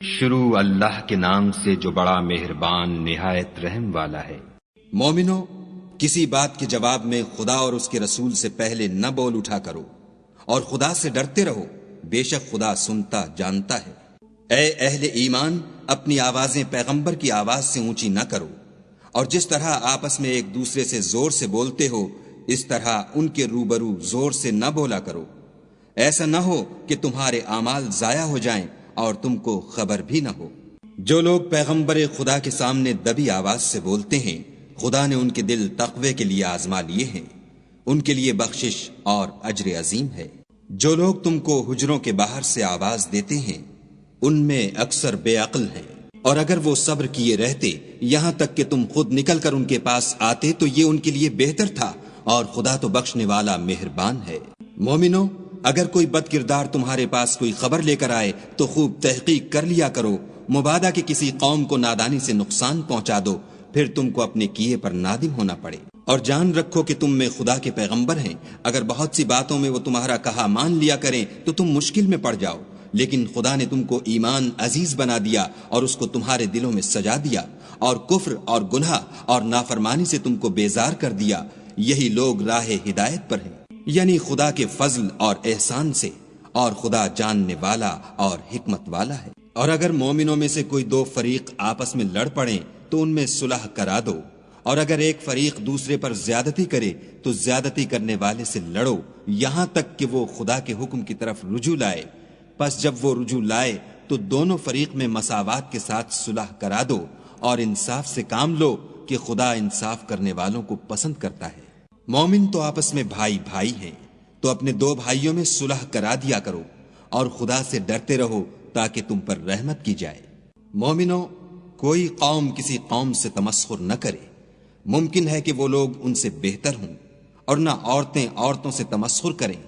شروع اللہ کے نام سے جو بڑا مہربان نہایت رحم والا ہے۔ مومنو، کسی بات کے جواب میں خدا اور اس کے رسول سے پہلے نہ بول اٹھا کرو، اور خدا سے ڈرتے رہو، بے شک خدا سنتا جانتا ہے۔ اے اہل ایمان، اپنی آوازیں پیغمبر کی آواز سے اونچی نہ کرو، اور جس طرح آپس میں ایک دوسرے سے زور سے بولتے ہو اس طرح ان کے روبرو زور سے نہ بولا کرو، ایسا نہ ہو کہ تمہارے اعمال ضائع ہو جائیں اور تم کو خبر بھی نہ ہو۔ جو لوگ پیغمبر خدا کے سامنے دبی آواز سے بولتے ہیں، خدا نے ان کے دل تقوی کے لیے آزما لیے ہیں، ان کے لیے بخشش اور اجر عظیم ہے۔ جو لوگ تم کو حجروں کے باہر سے آواز دیتے ہیں ان میں اکثر بے عقل ہیں، اور اگر وہ صبر کیے رہتے یہاں تک کہ تم خود نکل کر ان کے پاس آتے تو یہ ان کے لیے بہتر تھا، اور خدا تو بخشنے والا مہربان ہے۔ مومنو، اگر کوئی بد کردار تمہارے پاس کوئی خبر لے کر آئے تو خوب تحقیق کر لیا کرو، مبادا کہ کسی قوم کو نادانی سے نقصان پہنچا دو، پھر تم کو اپنے کیے پر نادم ہونا پڑے۔ اور جان رکھو کہ تم میں خدا کے پیغمبر ہیں، اگر بہت سی باتوں میں وہ تمہارا کہا مان لیا کریں تو تم مشکل میں پڑ جاؤ، لیکن خدا نے تم کو ایمان عزیز بنا دیا اور اس کو تمہارے دلوں میں سجا دیا، اور کفر اور گناہ اور نافرمانی سے تم کو بیزار کر دیا۔ یہی لوگ راہ ہدایت پر ہیں، یعنی خدا کے فضل اور احسان سے، اور خدا جاننے والا اور حکمت والا ہے۔ اور اگر مومنوں میں سے کوئی دو فریق آپس میں لڑ پڑیں تو ان میں صلح کرا دو، اور اگر ایک فریق دوسرے پر زیادتی کرے تو زیادتی کرنے والے سے لڑو، یہاں تک کہ وہ خدا کے حکم کی طرف رجوع لائے۔ پس جب وہ رجوع لائے تو دونوں فریق میں مساوات کے ساتھ صلح کرا دو، اور انصاف سے کام لو کہ خدا انصاف کرنے والوں کو پسند کرتا ہے۔ مومن تو آپس میں بھائی بھائی ہیں، تو اپنے دو بھائیوں میں صلح کرا دیا کرو، اور خدا سے ڈرتے رہو تاکہ تم پر رحمت کی جائے۔ مومنو، کوئی قوم کسی قوم سے تمسخر نہ کرے، ممکن ہے کہ وہ لوگ ان سے بہتر ہوں، اور نہ عورتیں عورتوں سے تمسخر کریں،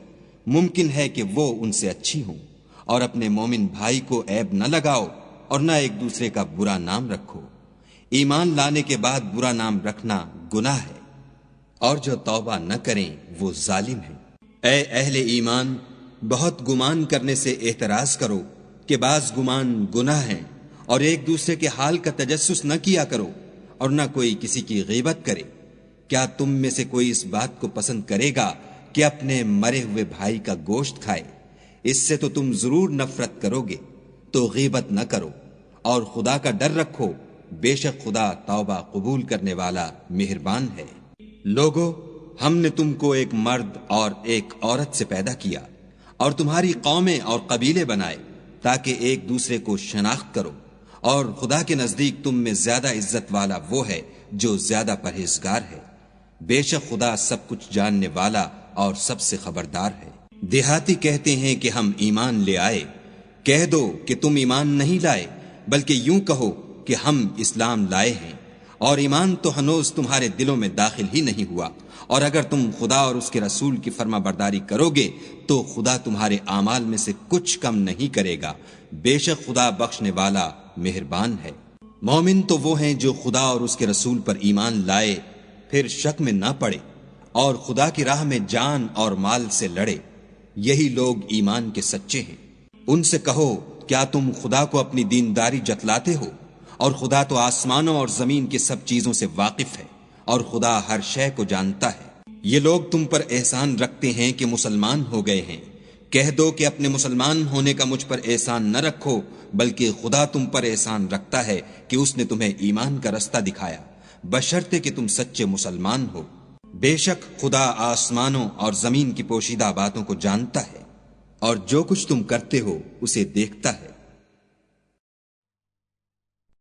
ممکن ہے کہ وہ ان سے اچھی ہوں۔ اور اپنے مومن بھائی کو عیب نہ لگاؤ، اور نہ ایک دوسرے کا برا نام رکھو۔ ایمان لانے کے بعد برا نام رکھنا گناہ ہے، اور جو توبہ نہ کریں وہ ظالم ہیں۔ اے اہل ایمان، بہت گمان کرنے سے احتراز کرو کہ بعض گمان گناہ ہیں، اور ایک دوسرے کے حال کا تجسس نہ کیا کرو، اور نہ کوئی کسی کی غیبت کرے۔ کیا تم میں سے کوئی اس بات کو پسند کرے گا کہ اپنے مرے ہوئے بھائی کا گوشت کھائے؟ اس سے تو تم ضرور نفرت کرو گے، تو غیبت نہ کرو، اور خدا کا ڈر رکھو، بے شک خدا توبہ قبول کرنے والا مہربان ہے۔ لوگو، ہم نے تم کو ایک مرد اور ایک عورت سے پیدا کیا، اور تمہاری قومیں اور قبیلے بنائے تاکہ ایک دوسرے کو شناخت کرو، اور خدا کے نزدیک تم میں زیادہ عزت والا وہ ہے جو زیادہ پرہیزگار ہے۔ بے شک خدا سب کچھ جاننے والا اور سب سے خبردار ہے۔ دیہاتی کہتے ہیں کہ ہم ایمان لے آئے، کہہ دو کہ تم ایمان نہیں لائے، بلکہ یوں کہو کہ ہم اسلام لائے ہیں، اور ایمان تو ہنوز تمہارے دلوں میں داخل ہی نہیں ہوا۔ اور اگر تم خدا اور اس کے رسول کی فرما برداری کرو گے تو خدا تمہارے اعمال میں سے کچھ کم نہیں کرے گا، بے شک خدا بخشنے والا مہربان ہے۔ مومن تو وہ ہیں جو خدا اور اس کے رسول پر ایمان لائے، پھر شک میں نہ پڑے، اور خدا کی راہ میں جان اور مال سے لڑے، یہی لوگ ایمان کے سچے ہیں۔ ان سے کہو، کیا تم خدا کو اپنی دینداری جتلاتے ہو؟ اور خدا تو آسمانوں اور زمین کی سب چیزوں سے واقف ہے، اور خدا ہر شے کو جانتا ہے۔ یہ لوگ تم پر احسان رکھتے ہیں کہ مسلمان ہو گئے ہیں، کہہ دو کہ اپنے مسلمان ہونے کا مجھ پر احسان نہ رکھو، بلکہ خدا تم پر احسان رکھتا ہے کہ اس نے تمہیں ایمان کا رستہ دکھایا، بشرطے کہ تم سچے مسلمان ہو۔ بے شک خدا آسمانوں اور زمین کی پوشیدہ باتوں کو جانتا ہے، اور جو کچھ تم کرتے ہو اسے دیکھتا ہے۔